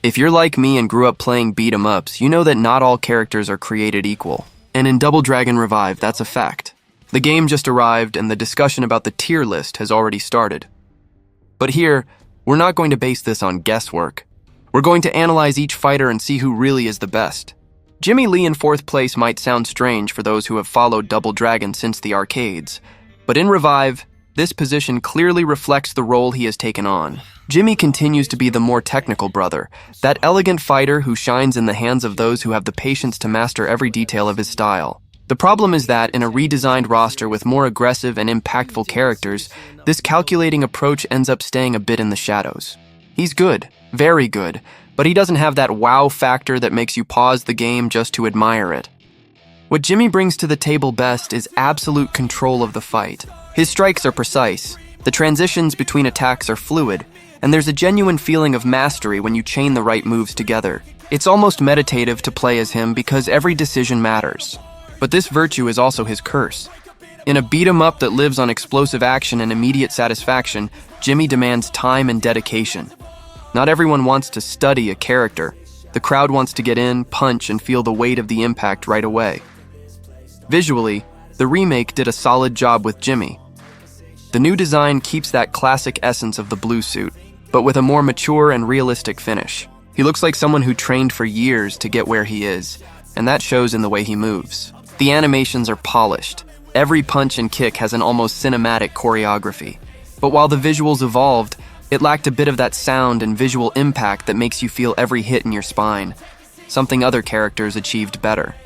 If you're like me and grew up playing beat-em-ups, you know that not all characters are created equal. And in Double Dragon Revive, that's a fact. The game just arrived and the discussion about the tier list has already started. But here, we're not going to base this on guesswork. We're going to analyze each fighter and see who really is the best. Jimmy Lee in 4th place might sound strange for those who have followed Double Dragon since the arcades, but in Revive, this position clearly reflects the role he has taken on. Jimmy continues to be the more technical brother, that elegant fighter who shines in the hands of those who have the patience to master every detail of his style. The problem is that in a redesigned roster with more aggressive and impactful characters, this calculating approach ends up staying a bit in the shadows. He's good, very good, but he doesn't have that wow factor that makes you pause the game just to admire it. What Jimmy brings to the table best is absolute control of the fight. His strikes are precise, the transitions between attacks are fluid, and there's a genuine feeling of mastery when you chain the right moves together. It's almost meditative to play as him because every decision matters. But this virtue is also his curse. In a beat-em-up that lives on explosive action and immediate satisfaction, Jimmy demands time and dedication. Not everyone wants to study a character. The crowd wants to get in, punch, and feel the weight of the impact right away. Visually, the remake did a solid job with Jimmy. The new design keeps that classic essence of the blue suit, but with a more mature and realistic finish. He looks like someone who trained for years to get where he is, and that shows in the way he moves. The animations are polished. Every punch and kick has an almost cinematic choreography. But while the visuals evolved, it lacked a bit of that sound and visual impact that makes you feel every hit in your spine, something other characters achieved better.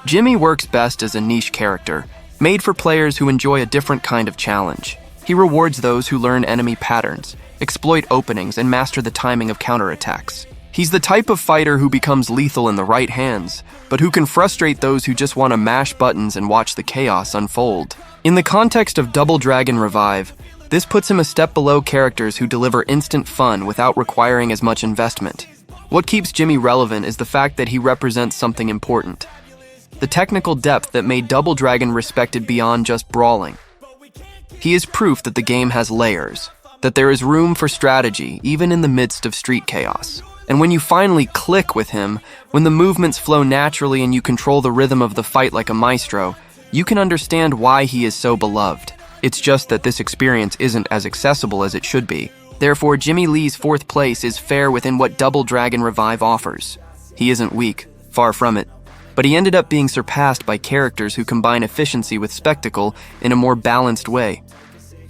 Jimmy works best as a niche character, made for players who enjoy a different kind of challenge. He rewards those who learn enemy patterns, exploit openings, and master the timing of counterattacks. He's the type of fighter who becomes lethal in the right hands, but who can frustrate those who just want to mash buttons and watch the chaos unfold. In the context of Double Dragon Revive, this puts him a step below characters who deliver instant fun without requiring as much investment. What keeps Jimmy relevant is the fact that he represents something important. The technical depth that made Double Dragon respected beyond just brawling. He is proof that the game has layers, that there is room for strategy even in the midst of street chaos. And when you finally click with him, when the movements flow naturally and you control the rhythm of the fight like a maestro, you can understand why he is so beloved. It's just that this experience isn't as accessible as it should be. Therefore, Jimmy Lee's 4th place is fair within what Double Dragon Revive offers. He isn't weak, far from it. But he ended up being surpassed by characters who combine efficiency with spectacle in a more balanced way.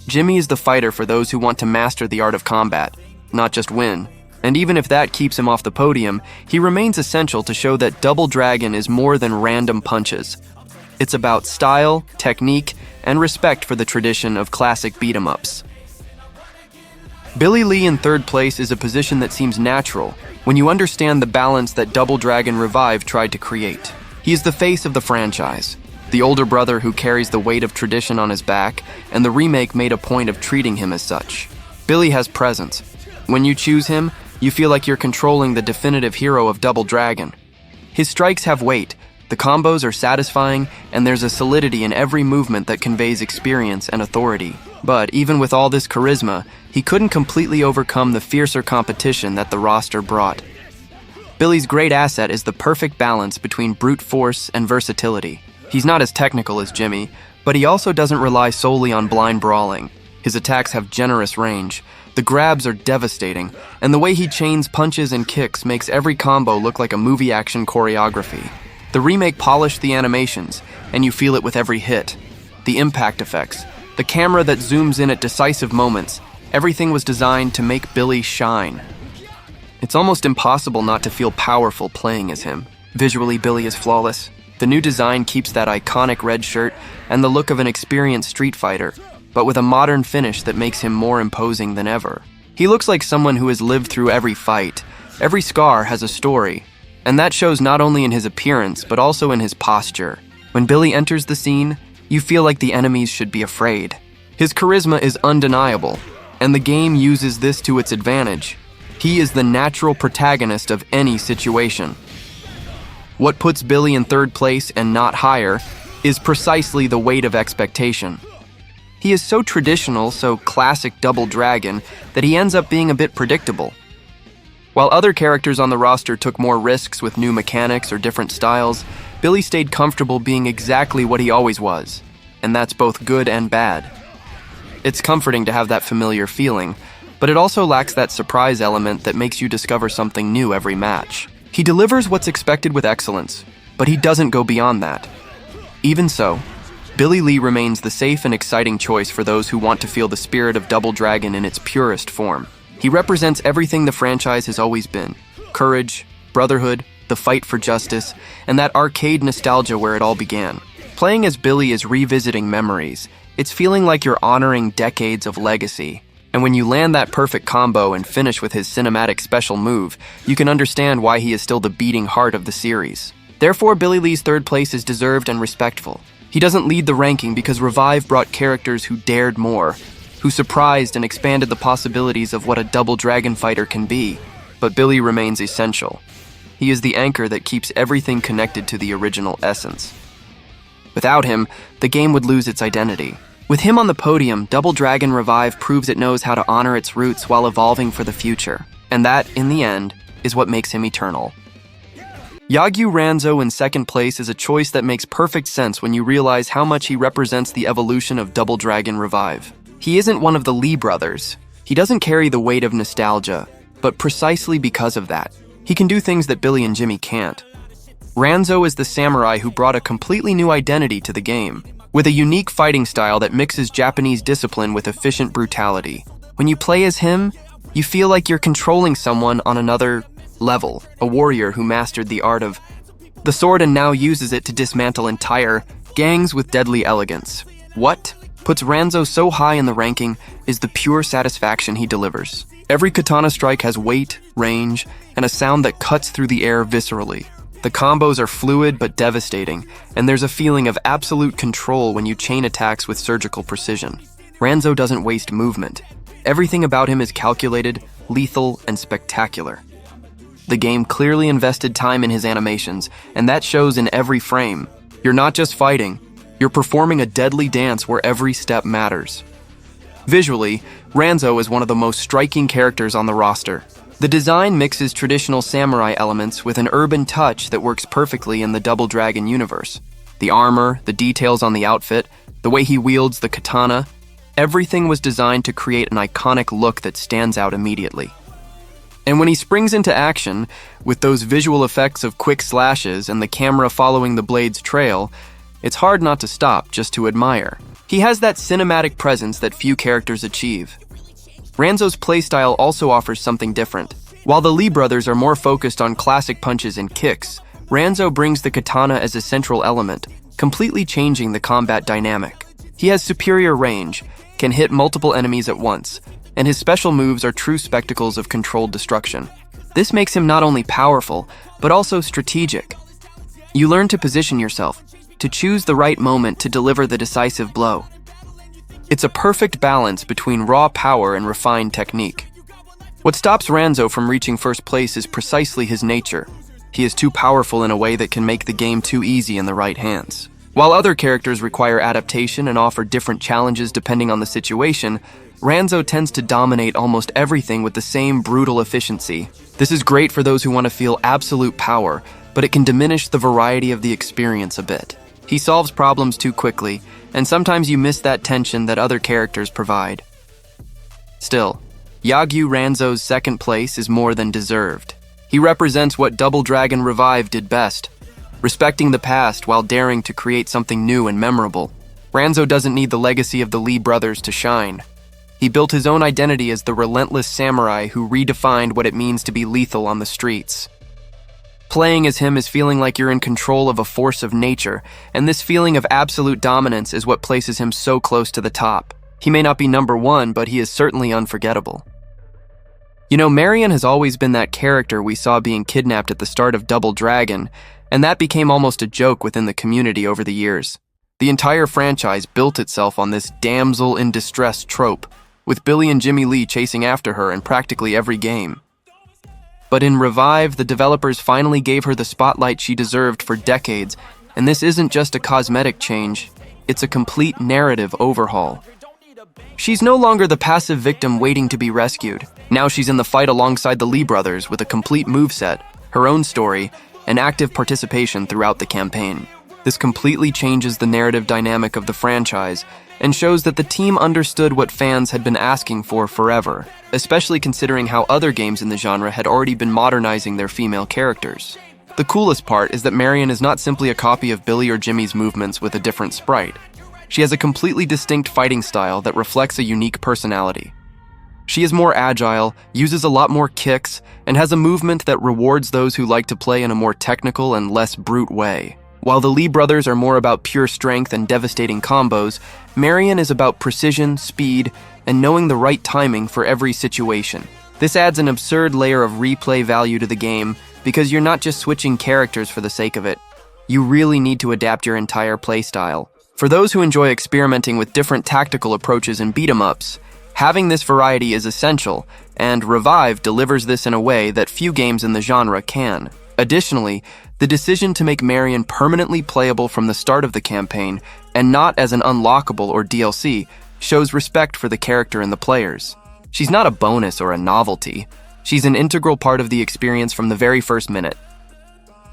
Jimmy is the fighter for those who want to master the art of combat, not just win. And even if that keeps him off the podium, he remains essential to show that Double Dragon is more than random punches. It's about style, technique, and respect for the tradition of classic beat-em-ups. Billy Lee in 3rd place is a position that seems natural when you understand the balance that Double Dragon Revive tried to create. He is the face of the franchise, the older brother who carries the weight of tradition on his back, and the remake made a point of treating him as such. Billy has presence. When you choose him, you feel like you're controlling the definitive hero of Double Dragon. His strikes have weight, the combos are satisfying, and there's a solidity in every movement that conveys experience and authority. But even with all this charisma, he couldn't completely overcome the fiercer competition that the roster brought. Billy's great asset is the perfect balance between brute force and versatility. He's not as technical as Jimmy, but he also doesn't rely solely on blind brawling. His attacks have generous range, the grabs are devastating, and the way he chains punches and kicks makes every combo look like a movie action choreography. The remake polished the animations, and you feel it with every hit. The impact effects, the camera that zooms in at decisive moments, everything was designed to make Billy shine. It's almost impossible not to feel powerful playing as him. Visually, Billy is flawless. The new design keeps that iconic red shirt and the look of an experienced street fighter, but with a modern finish that makes him more imposing than ever. He looks like someone who has lived through every fight. Every scar has a story, and that shows not only in his appearance, but also in his posture. When Billy enters the scene, you feel like the enemies should be afraid. His charisma is undeniable, and the game uses this to its advantage. He is the natural protagonist of any situation. What puts Billy in 3rd place and not higher is precisely the weight of expectation. He is so traditional, so classic Double Dragon, that he ends up being a bit predictable. While other characters on the roster took more risks with new mechanics or different styles, Billy stayed comfortable being exactly what he always was, and that's both good and bad. It's comforting to have that familiar feeling, but it also lacks that surprise element that makes you discover something new every match. He delivers what's expected with excellence, but he doesn't go beyond that. Even so, Billy Lee remains the safe and exciting choice for those who want to feel the spirit of Double Dragon in its purest form. He represents everything the franchise has always been: courage, brotherhood, the fight for justice, and that arcade nostalgia where it all began. Playing as Billy is revisiting memories. It's feeling like you're honoring decades of legacy. And when you land that perfect combo and finish with his cinematic special move, you can understand why he is still the beating heart of the series. Therefore, Billy Lee's third place is deserved and respectful. He doesn't lead the ranking because Revive brought characters who dared more, who surprised and expanded the possibilities of what a Double Dragon fighter can be. But Billy remains essential. He is the anchor that keeps everything connected to the original essence. Without him, the game would lose its identity. With him on the podium, Double Dragon Revive proves it knows how to honor its roots while evolving for the future. And that, in the end, is what makes him eternal. Yagyu Ranzo in second place is a choice that makes perfect sense when you realize how much he represents the evolution of Double Dragon Revive. He isn't one of the Lee brothers. He doesn't carry the weight of nostalgia, but precisely because of that, he can do things that Billy and Jimmy can't. Ranzo is the samurai who brought a completely new identity to the game, with a unique fighting style that mixes Japanese discipline with efficient brutality. When you play as him, you feel like you're controlling someone on another level, a warrior who mastered the art of the sword and now uses it to dismantle entire gangs with deadly elegance. What puts Ranzo so high in the ranking is the pure satisfaction he delivers. Every katana strike has weight, range, and a sound that cuts through the air viscerally. The combos are fluid but devastating, and there's a feeling of absolute control when you chain attacks with surgical precision. Ranzo doesn't waste movement. Everything about him is calculated, lethal, and spectacular. The game clearly invested time in his animations, and that shows in every frame. You're not just fighting, you're performing a deadly dance where every step matters. Visually, Ranzo is one of the most striking characters on the roster. The design mixes traditional samurai elements with an urban touch that works perfectly in the Double Dragon universe. The armor, the details on the outfit, the way he wields the katana, everything was designed to create an iconic look that stands out immediately. And when he springs into action, with those visual effects of quick slashes and the camera following the blade's trail, it's hard not to stop just to admire. He has that cinematic presence that few characters achieve. Ranzo's playstyle also offers something different. While the Lee brothers are more focused on classic punches and kicks, Ranzo brings the katana as a central element, completely changing the combat dynamic. He has superior range, can hit multiple enemies at once, and his special moves are true spectacles of controlled destruction. This makes him not only powerful, but also strategic. You learn to position yourself, to choose the right moment to deliver the decisive blow. It's a perfect balance between raw power and refined technique. What stops Ranzo from reaching first place is precisely his nature. He is too powerful in a way that can make the game too easy in the right hands. While other characters require adaptation and offer different challenges depending on the situation, Ranzo tends to dominate almost everything with the same brutal efficiency. This is great for those who want to feel absolute power, but it can diminish the variety of the experience a bit. He solves problems too quickly, and sometimes you miss that tension that other characters provide. Still, Yagyu Ranzo's second place is more than deserved. He represents what Double Dragon Revive did best, respecting the past while daring to create something new and memorable. Ranzo doesn't need the legacy of the Lee brothers to shine. He built his own identity as the relentless samurai who redefined what it means to be lethal on the streets. Playing as him is feeling like you're in control of a force of nature, and this feeling of absolute dominance is what places him so close to the top. He may not be number one, but he is certainly unforgettable. You know, Marion has always been that character we saw being kidnapped at the start of Double Dragon, and that became almost a joke within the community over the years. The entire franchise built itself on this damsel in distress trope, with Billy and Jimmy Lee chasing after her in practically every game. But in Revive, the developers finally gave her the spotlight she deserved for decades, and this isn't just a cosmetic change, it's a complete narrative overhaul. She's no longer the passive victim waiting to be rescued. Now she's in the fight alongside the Lee brothers with a complete moveset, her own story, and active participation throughout the campaign. This completely changes the narrative dynamic of the franchise and shows that the team understood what fans had been asking for forever, especially considering how other games in the genre had already been modernizing their female characters. The coolest part is that Marion is not simply a copy of Billy or Jimmy's movements with a different sprite. She has a completely distinct fighting style that reflects a unique personality. She is more agile, uses a lot more kicks, and has a movement that rewards those who like to play in a more technical and less brute way. While the Lee brothers are more about pure strength and devastating combos, Marion is about precision, speed, and knowing the right timing for every situation. This adds an absurd layer of replay value to the game because you're not just switching characters for the sake of it. You really need to adapt your entire playstyle. For those who enjoy experimenting with different tactical approaches in beat-em-ups, having this variety is essential, and Revive delivers this in a way that few games in the genre can. Additionally, the decision to make Marion permanently playable from the start of the campaign, and not as an unlockable or DLC, shows respect for the character and the players. She's not a bonus or a novelty. She's an integral part of the experience from the very first minute.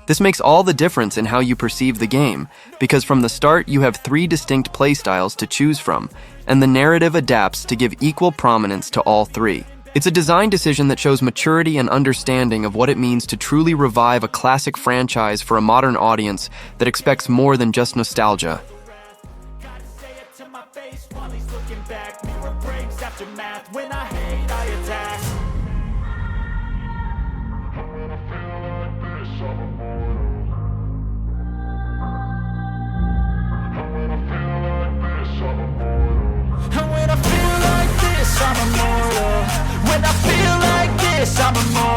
This makes all the difference in how you perceive the game, because from the start you have 3 distinct playstyles to choose from, and the narrative adapts to give equal prominence to all 3. It's a design decision that shows maturity and understanding of what it means to truly revive a classic franchise for a modern audience that expects more than just nostalgia. I'm immortal. When I feel like this, I'm immortal.